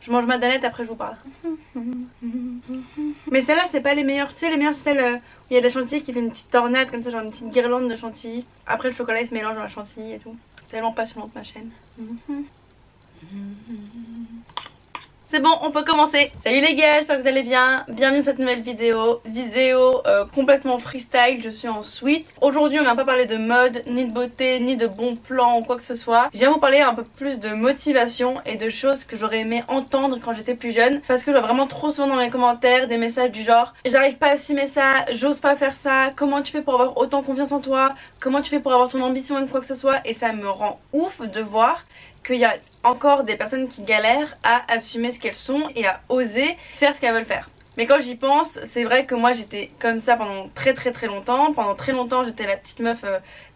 Je mange ma danette, après je vous parle. Mais celle-là c'est pas les meilleures, tu sais les meilleures c'est celle où il y a de la chantilly qui fait une petite tornade comme ça, genre une petite guirlande de chantilly. Après le chocolat il se mélange dans la chantilly et tout. C'est tellement passionnante ma chaîne. C'est bon, on peut commencer. Salut les gars, j'espère que vous allez bien. Bienvenue dans cette nouvelle vidéo. Complètement freestyle, je suis en suite. Aujourd'hui on vient pas parler de mode, ni de beauté, ni de bons plans ou quoi que ce soit. Je viens vous parler un peu plus de motivation et de choses que j'aurais aimé entendre quand j'étais plus jeune. Parce que je vois vraiment trop souvent dans mes commentaires des messages du genre j'arrive pas à assumer ça, j'ose pas faire ça, comment tu fais pour avoir autant confiance en toi, comment tu fais pour avoir ton ambition et quoi que ce soit. Et ça me rend ouf de voir qu'il y a encore des personnes qui galèrent à assumer ce qu'elles sont et à oser faire ce qu'elles veulent faire. Mais quand j'y pense, c'est vrai que moi j'étais comme ça pendant très longtemps. Pendant très longtemps j'étais la petite meuf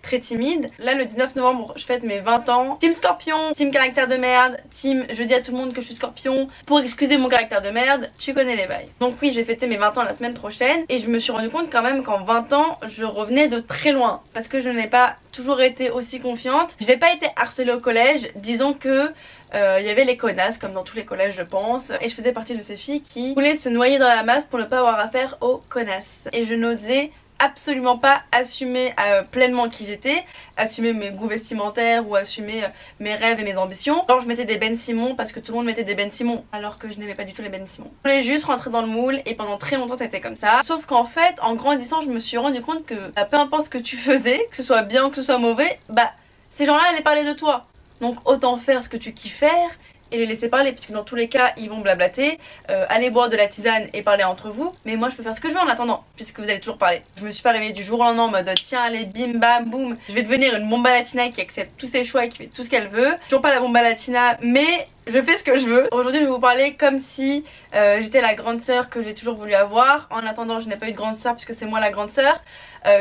très timide. Là le 19 novembre je fête mes 20 ans. Team Scorpion, team caractère de merde, team je dis à tout le monde que je suis Scorpion pour excuser mon caractère de merde, tu connais les bails. Donc oui, j'ai fêté mes 20 ans la semaine prochaine et je me suis rendu compte quand même qu'en 20 ans je revenais de très loin. Parce que je n'ai pas toujours été aussi confiante. Je n'ai pas été harcelée au collège, disons que il y avait les connasses comme dans tous les collèges je pense, et je faisais partie de ces filles qui voulaient se noyer dans la masse pour ne pas avoir affaire aux connasses. Et je n'osais absolument pas assumer pleinement qui j'étais, assumer mes goûts vestimentaires ou assumer mes rêves et mes ambitions. Alors je mettais des Ben Simon parce que tout le monde mettait des Ben Simon alors que je n'aimais pas du tout les Ben Simon. Je voulais juste rentrer dans le moule et pendant très longtemps ça a été comme ça. Sauf qu'en fait en grandissant je me suis rendu compte que peu importe ce que tu faisais, que ce soit bien ou que ce soit mauvais, bah ces gens-là allaient parler de toi. Donc autant faire ce que tu kiffes faire et les laisser parler, puisque dans tous les cas ils vont blablater, aller boire de la tisane et parler entre vous. Mais moi je peux faire ce que je veux en attendant, puisque vous allez toujours parler. Je me suis pas réveillée du jour au lendemain en mode tiens allez bim bam boum, je vais devenir une bomba latina qui accepte tous ses choix et qui fait tout ce qu'elle veut. Toujours pas la bomba latina mais je fais ce que je veux. Aujourd'hui je vais vous parler comme si j'étais la grande sœur que j'ai toujours voulu avoir. En attendant je n'ai pas eu de grande sœur puisque c'est moi la grande sœur.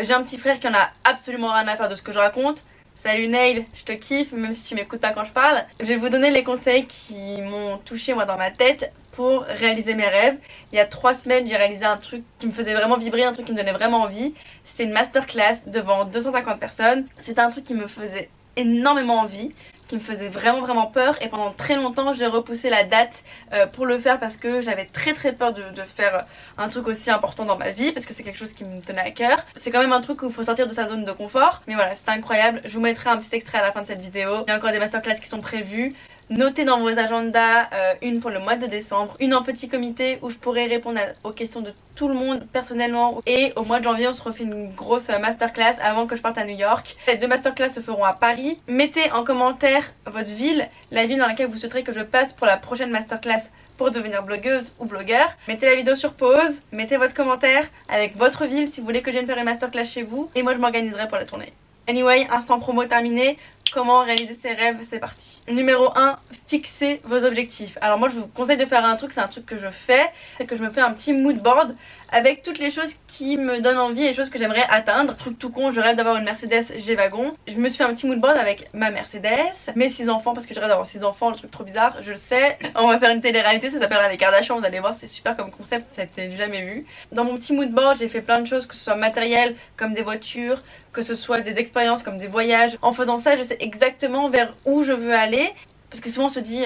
J'ai un petit frère qui en a absolument rien à faire de ce que je raconte. Salut Nail, je te kiffe même si tu m'écoutes pas quand je parle. Je vais vous donner les conseils qui m'ont touché moi dans ma tête pour réaliser mes rêves. Il y a 3 semaines j'ai réalisé un truc qui me faisait vraiment vibrer, un truc qui me donnait vraiment envie. C'était une masterclass devant 250 personnes. C'était un truc qui me faisait énormément envie, qui me faisait vraiment peur, et pendant très longtemps j'ai repoussé la date pour le faire parce que j'avais très peur de faire un truc aussi important dans ma vie, parce que c'est quelque chose qui me tenait à cœur. C'est quand même un truc où il faut sortir de sa zone de confort, mais voilà, c'était incroyable. Je vous mettrai un petit extrait à la fin de cette vidéo. Il y a encore des masterclass qui sont prévues. Notez dans vos agendas une pour le mois de décembre, une en petit comité où je pourrai répondre aux questions de tout le monde personnellement, et au mois de janvier on se refait une grosse masterclass avant que je parte à New York. Les 2 masterclass se feront à Paris. Mettez en commentaire votre ville, la ville dans laquelle vous souhaiterez que je passe pour la prochaine masterclass pour devenir blogueuse ou blogueur. Mettez la vidéo sur pause, mettez votre commentaire avec votre ville si vous voulez que je vienne faire une masterclass chez vous, et moi je m'organiserai pour la tournée. Anyway, instant promo terminé. Comment réaliser ses rêves, c'est parti. Numéro 1, fixez vos objectifs. Alors moi je vous conseille de faire un truc, c'est un truc que je fais, c'est que je me fais un petit mood board avec toutes les choses qui me donnent envie et les choses que j'aimerais atteindre. Truc tout con, je rêve d'avoir une Mercedes G-Wagon. Je me suis fait un petit mood board avec ma Mercedes, mes 6 enfants, parce que je rêve d'avoir 6 enfants, le truc trop bizarre, je le sais. On va faire une télé-réalité, ça s'appellera Les Kardashians, vous allez voir, c'est super comme concept, ça a été jamais vu. Dans mon petit mood board, j'ai fait plein de choses, que ce soit matériel comme des voitures, que ce soit des expériences comme des voyages. En faisant ça, je sais exactement vers où je veux aller, parce que souvent on se dit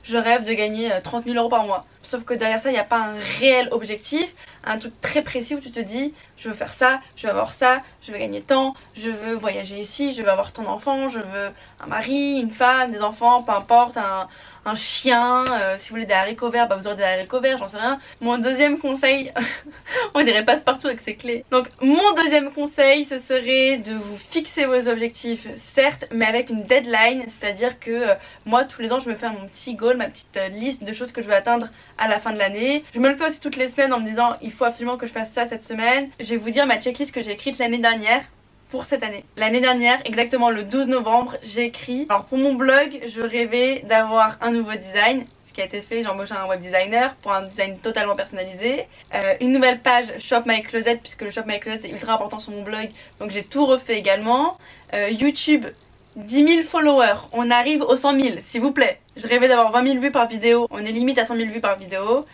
je rêve de gagner 30 000 € par mois. Sauf que derrière ça, il n'y a pas un réel objectif, un truc très précis où tu te dis je veux faire ça, je veux avoir ça, je veux gagner tant, je veux voyager ici, je veux avoir ton enfant, je veux un mari, une femme, des enfants, peu importe, un chien, si vous voulez des haricots verts, bah vous aurez des haricots verts, j'en sais rien. Mon deuxième conseil, on dirait passe-partout avec ses clés. Donc mon deuxième conseil, ce serait de vous fixer vos objectifs, certes, mais avec une deadline, c'est-à-dire que moi tous les ans je me fais mon petit goal, ma petite liste de choses que je veux atteindre à la fin de l'année. Je me le fais aussi toutes les semaines en me disant il faut absolument que je fasse ça cette semaine. Je vais vous dire ma checklist que j'ai écrite l'année dernière pour cette année. L'année dernière, exactement le 12 novembre, j'ai écrit, alors pour mon blog, je rêvais d'avoir un nouveau design, ce qui a été fait, j'ai embauché un web designer pour un design totalement personnalisé, une nouvelle page Shop My Closet, puisque le Shop My Closet c'est ultra important sur mon blog, donc j'ai tout refait également. YouTube, 10 000 followers, on arrive aux 100 000 s'il vous plaît. Je rêvais d'avoir 20 000 vues par vidéo, on est limite à 100 000 vues par vidéo.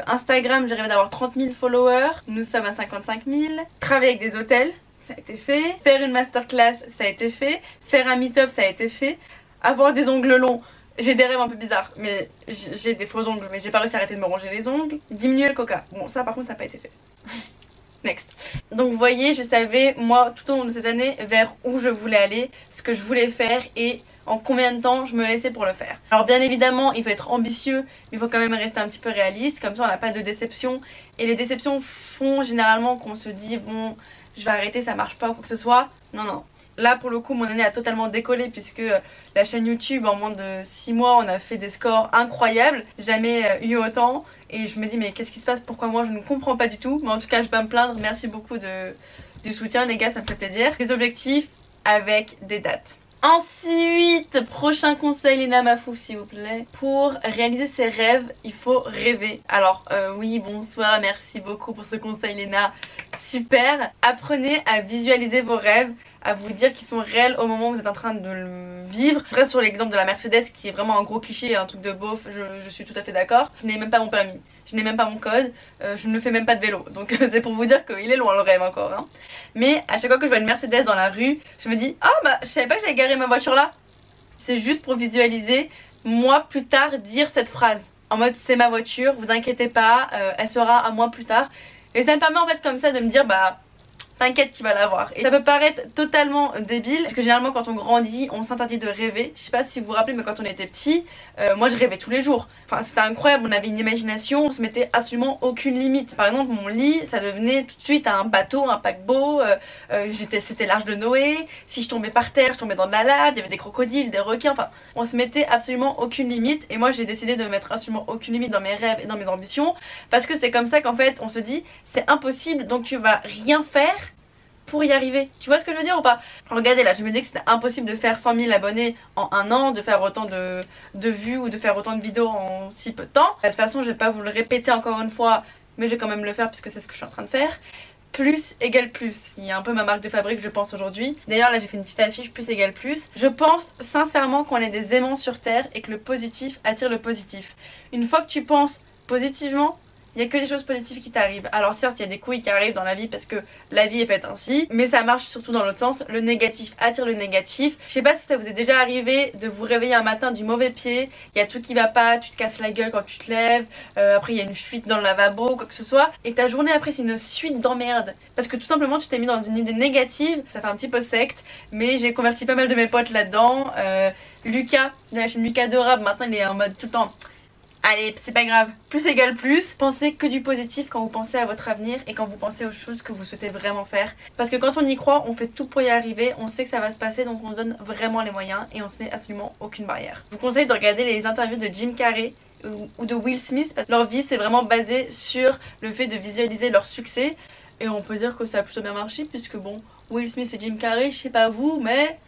Instagram, je rêvais d'avoir 30 000 followers, nous sommes à 55 000. Travailler avec des hôtels, ça a été fait. Faire une masterclass, ça a été fait. Faire un meet-up, ça a été fait. Avoir des ongles longs, J'ai des rêves un peu bizarres, mais j'ai des faux ongles, mais j'ai pas réussi à arrêter de me ronger les ongles. Diminuer le coca. Bon, ça par contre, ça n'a pas été fait. Next. Donc vous voyez, je savais moi tout au long de cette année vers où je voulais aller, ce que je voulais faire et en combien de temps je me laissais pour le faire. Alors bien évidemment il faut être ambitieux, mais il faut quand même rester un petit peu réaliste, comme ça on n'a pas de déception. Et les déceptions font généralement qu'on se dit bon je vais arrêter, ça marche pas ou quoi que ce soit. Non non. Là pour le coup mon année a totalement décollé puisque la chaîne YouTube en moins de 6 mois on a fait des scores incroyables. Jamais eu autant et je me dis mais qu'est-ce qui se passe, pourquoi moi je ne comprends pas du tout. Mais en tout cas je vais pas me plaindre, merci beaucoup du soutien les gars, ça me fait plaisir. Les objectifs avec des dates. Ensuite, prochain conseil Léna Mafouf s'il vous plaît. Pour réaliser ses rêves, il faut rêver. Alors oui, bonsoir, merci beaucoup pour ce conseil Léna. Super. Apprenez à visualiser vos rêves, à vous dire qu'ils sont réels au moment où vous êtes en train de le vivre. Je reste sur l'exemple de la Mercedes qui est vraiment un gros cliché, un truc de beauf, je suis tout à fait d'accord. Je n'ai même pas mon permis, je n'ai même pas mon code, je ne fais même pas de vélo. Donc c'est pour vous dire qu'il est loin le rêve encore hein. Mais à chaque fois que je vois une Mercedes dans la rue, je me dis oh bah je savais pas que j'avais garé ma voiture là. C'est juste pour visualiser moi plus tard dire cette phrase. En mode c'est ma voiture, vous inquiétez pas, elle sera à moi plus tard. Et ça me permet en fait comme ça de me dire bah t'inquiète tu vas l'avoir. Et ça peut paraître totalement débile parce que généralement quand on grandit on s'interdit de rêver. Je sais pas si vous vous rappelez mais quand on était petit, moi je rêvais tous les jours. Enfin c'était incroyable, on avait une imagination, on se mettait absolument aucune limite. Par exemple mon lit ça devenait tout de suite un bateau, un paquebot, c'était l'Arche de Noé. Si je tombais par terre je tombais dans de la lave, il y avait des crocodiles, des requins, enfin on se mettait absolument aucune limite. Et moi j'ai décidé de mettre absolument aucune limite dans mes rêves et dans mes ambitions parce que c'est comme ça qu'en fait on se dit c'est impossible donc tu vas rien faire pour y arriver. Tu vois ce que je veux dire ou pas? Regardez là, je me dis que c'était impossible de faire 100 000 abonnés en un an, de faire autant de vues ou de faire autant de vidéos en si peu de temps. De toute façon je vais pas vous le répéter encore une fois, mais je vais quand même le faire puisque c'est ce que je suis en train de faire. Plus égale plus, il y a un peu ma marque de fabrique je pense aujourd'hui. D'ailleurs là j'ai fait une petite affiche plus égale plus. Je pense sincèrement qu'on est des aimants sur terre et que le positif attire le positif. Une fois que tu penses positivement, il n'y a que des choses positives qui t'arrivent. Alors certes il y a des couilles qui arrivent dans la vie parce que la vie est faite ainsi, mais ça marche surtout dans l'autre sens. Le négatif attire le négatif. Je sais pas si ça vous est déjà arrivé de vous réveiller un matin du mauvais pied, il y a tout qui va pas, tu te casses la gueule quand tu te lèves, après il y a une fuite dans le lavabo, quoi que ce soit, et ta journée après c'est une suite d'emmerdes parce que tout simplement tu t'es mis dans une idée négative. Ça fait un petit peu secte, mais j'ai converti pas mal de mes potes là-dedans. Lucas de la chaîne Lucas de Rap, maintenant il est en mode tout le temps allez, c'est pas grave, plus égale plus. Pensez que du positif quand vous pensez à votre avenir et quand vous pensez aux choses que vous souhaitez vraiment faire. Parce que quand on y croit, on fait tout pour y arriver, on sait que ça va se passer, donc on se donne vraiment les moyens et on se met absolument aucune barrière. Je vous conseille de regarder les interviews de Jim Carrey ou de Will Smith parce que leur vie c'est vraiment basé sur le fait de visualiser leur succès. Et on peut dire que ça a plutôt bien marché puisque bon, Will Smith et Jim Carrey, je sais pas vous, mais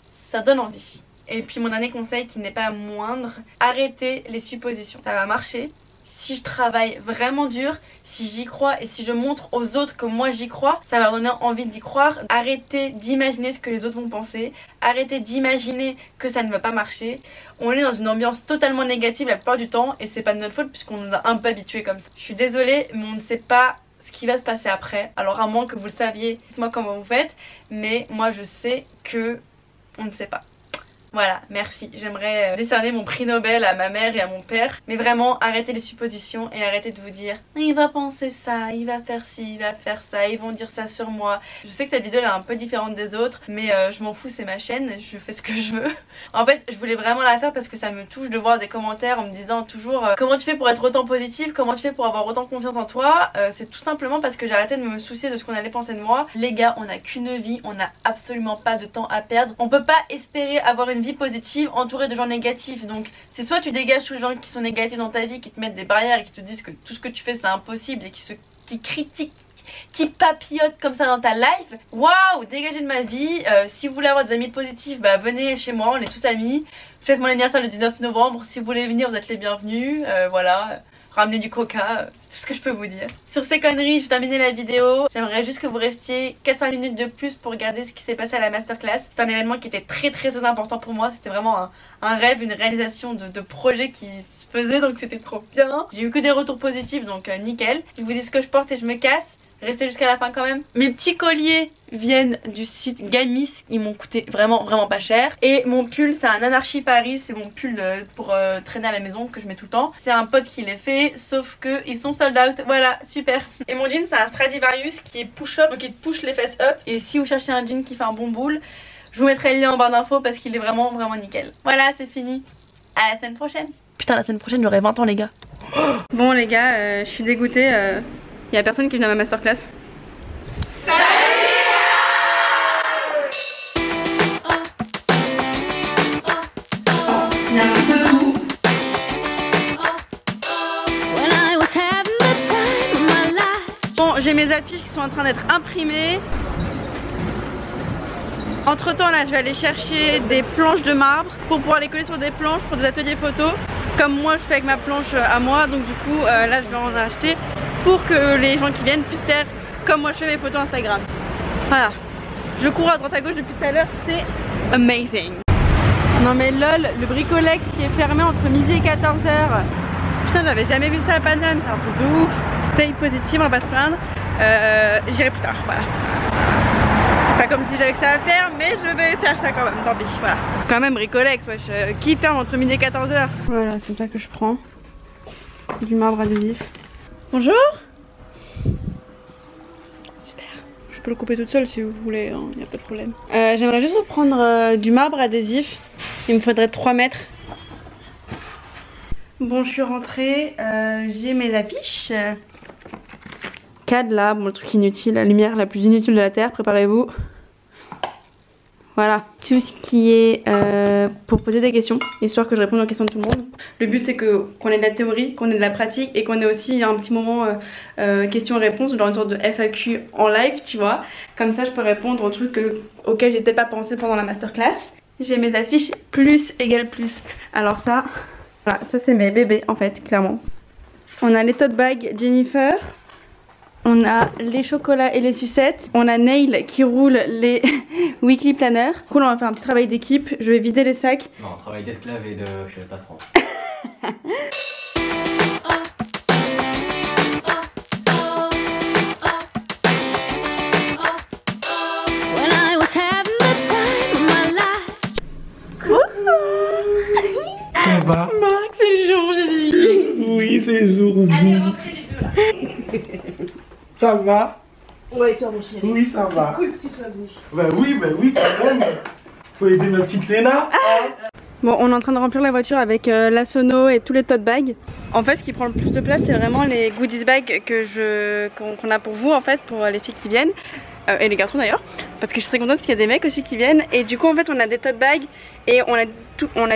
ça donne envie. Et puis mon dernier conseil qui n'est pas moindre, arrêtez les suppositions. Ça va marcher si je travaille vraiment dur, si j'y crois et si je montre aux autres que moi j'y crois, ça va leur donner envie d'y croire. Arrêtez d'imaginer ce que les autres vont penser, arrêtez d'imaginer que ça ne va pas marcher. On est dans une ambiance totalement négative la plupart du temps et c'est pas de notre faute puisqu'on nous a un peu habitués comme ça. Je suis désolée mais on ne sait pas ce qui va se passer après. Alors à moins que vous le saviez, dites-moi comment vous faites, mais moi je sais que on ne sait pas. Voilà, merci. J'aimerais décerner mon prix Nobel à ma mère et à mon père. Mais vraiment, arrêtez les suppositions et arrêtez de vous dire il va penser ça, il va faire ci, il va faire ça, ils vont dire ça sur moi. Je sais que cette vidéo elle est un peu différente des autres, mais je m'en fous, c'est ma chaîne, je fais ce que je veux. En fait, je voulais vraiment la faire parce que ça me touche de voir des commentaires en me disant toujours comment tu fais pour être autant positive, comment tu fais pour avoir autant confiance en toi. C'est tout simplement parce que j'ai arrêté de me soucier de ce qu'on allait penser de moi. Les gars, on n'a qu'une vie, on n'a absolument pas de temps à perdre. On peut pas espérer avoir une vie positive entourée de gens négatifs. Donc c'est soit tu dégages tous les gens qui sont négatifs dans ta vie, qui te mettent des barrières et qui te disent que tout ce que tu fais c'est impossible et qui critiquent, qui papillotent comme ça dans ta life. Waouh, dégagez de ma vie. Si vous voulez avoir des amis positifs, bah venez chez moi, on est tous amis. Je fête mon anniversaire le 19 novembre. Si vous voulez venir, vous êtes les bienvenus. Voilà. Ramener du coca, c'est tout ce que je peux vous dire. Sur ces conneries, je vais terminer la vidéo. J'aimerais juste que vous restiez 4-5 minutes de plus pour regarder ce qui s'est passé à la masterclass. C'est un événement qui était très important pour moi. C'était vraiment un rêve, une réalisation de projet qui se faisait, donc c'était trop bien. J'ai eu que des retours positifs, donc nickel. Je vous dis ce que je porte et je me casse. restez jusqu'à la fin quand même. Mes petits colliers viennent du site Gamis, ils m'ont coûté vraiment pas cher. Et mon pull c'est un Anarchy Paris, c'est mon pull pour traîner à la maison que je mets tout le temps. C'est un pote qui les fait, sauf que ils sont sold out, voilà, super. Et mon jean c'est un Stradivarius qui est push up, donc il push les fesses up. Et si vous cherchez un jean qui fait un bon boule, je vous mettrai le lien en barre d'infos parce qu'il est vraiment nickel. Voilà, c'est fini, à la semaine prochaine. Putain, la semaine prochaine j'aurai 20 ans les gars. Bon les gars, je suis dégoûtée, y a personne qui vient à ma masterclass. Bon, j'ai mes affiches qui sont en train d'être imprimées. Entre temps là je vais aller chercher des planches de marbre pour pouvoir les coller sur des planches pour des ateliers photos comme moi je fais avec ma planche à moi. Donc du coup là je vais en acheter pour que les gens qui viennent puissent faire comme moi je fais mes photos Instagram. Voilà, je cours à droite à gauche depuis tout à l'heure, c'est amazing. Non mais lol, le bricolex qui est fermé entre midi et 14h. Putain, j'avais jamais vu ça à Paname, c'est un truc de ouf. Stay positive, on va pas se plaindre. J'irai plus tard, voilà. C'est pas comme si j'avais que ça à faire, mais je vais faire ça quand même, tant pis, voilà. Quand même bricolex, wesh, qui ferme entre midi et 14h? Voilà, c'est ça que je prends. C'est du marbre adhésif. Bonjour. Super. Je peux le couper toute seule si vous voulez, hein, y a pas de problème. J'aimerais juste reprendre du marbre adhésif. Il me faudrait 3 mètres. Bon, je suis rentrée, j'ai mes affiches. CAD là, bon le truc inutile, la lumière la plus inutile de la terre, préparez-vous. Voilà, tout ce qui est pour poser des questions, histoire que je réponde aux questions de tout le monde. Le but c'est qu'on ait de la théorie, qu'on ait de la pratique et qu'on ait aussi un petit moment questions-réponses, genre une sorte de FAQ en live, tu vois. Comme ça je peux répondre aux trucs auxquels j'étais pas pensé pendant la masterclass. J'ai mes affiches plus égale plus. Alors ça, voilà, ça c'est mes bébés en fait, clairement. On a les tote bags Jennifer. On a les chocolats et les sucettes. On a Nail qui roule les weekly planners. Cool, on va faire un petit travail d'équipe. Je vais vider les sacs. Non, travail d'esclave et de je sais pas trop. Ça va? Marc, c'est le jour J. Oui, c'est le jour J. Allez, rentrez les deux là. Ça va? Ouais, et toi mon chéri? Oui, ça va. C'est cool que tu sois venu. Bah oui, quand même. Faut aider ma petite Léna. Bon, on est en train de remplir la voiture avec la sono et tous les tote bags. En fait, ce qui prend le plus de place, c'est vraiment les goodies bags qu'on a pour vous, en fait, pour les filles qui viennent. Et les garçons d'ailleurs, parce que je suis très contente parce qu'il y a des mecs aussi qui viennent. Et du coup en fait on a des tote bags et on a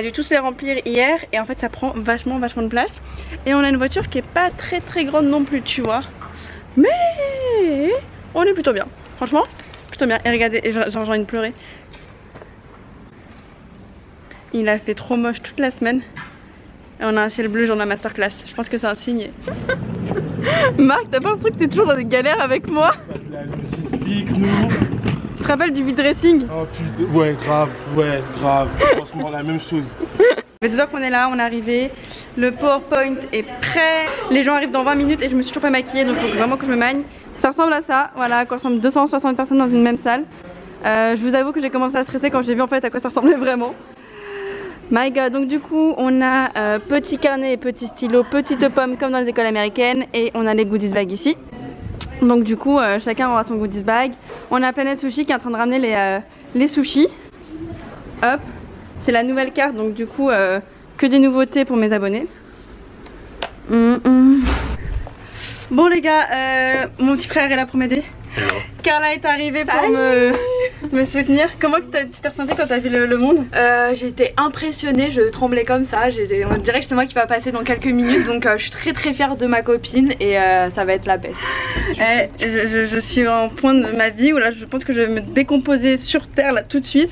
dû tous les remplir hier. Et en fait ça prend vachement de place. Et on a une voiture qui est pas très grande non plus, tu vois. Mais on est plutôt bien, franchement plutôt bien. Et regardez, j'ai envie de pleurer. Il a fait trop moche toute la semaine. Et on a un ciel bleu genre de la masterclass. Je pense que c'est un signe. Marc, t'as pas l'impression que t'es toujours dans des galères avec moi? La logistique, nous. Tu te rappelles du vide dressing? Oh putain, ouais, grave. Franchement, la même chose. Ça fait 2 heures qu'on est là, on est arrivé. Le PowerPoint est prêt. Les gens arrivent dans 20 minutes et je me suis toujours pas maquillée, donc il faut vraiment que je me magne. Ça ressemble à ça, voilà, à quoi ressemblent 260 personnes dans une même salle. Je vous avoue que j'ai commencé à stresser quand j'ai vu en fait à quoi ça ressemblait vraiment. My god, donc du coup on a petit carnet et petit stylo, petite pomme comme dans les écoles américaines. Et on a les goodies bags ici. Donc du coup chacun aura son goodies bag. On a Planète Sushi qui est en train de ramener les sushis. Hop, c'est la nouvelle carte, donc du coup que des nouveautés pour mes abonnés. Bon les gars, mon petit frère est là pour m'aider. Carla est arrivée pour me soutenir. Comment tu t'es ressentie quand t'as vu le monde? J'étais impressionnée, je tremblais comme ça. On dirait que c'est moi qui va passer dans quelques minutes. Donc je suis très fière de ma copine et ça va être la peste. Je suis en point de ma vie où là je pense que je vais me décomposer sur terre là tout de suite.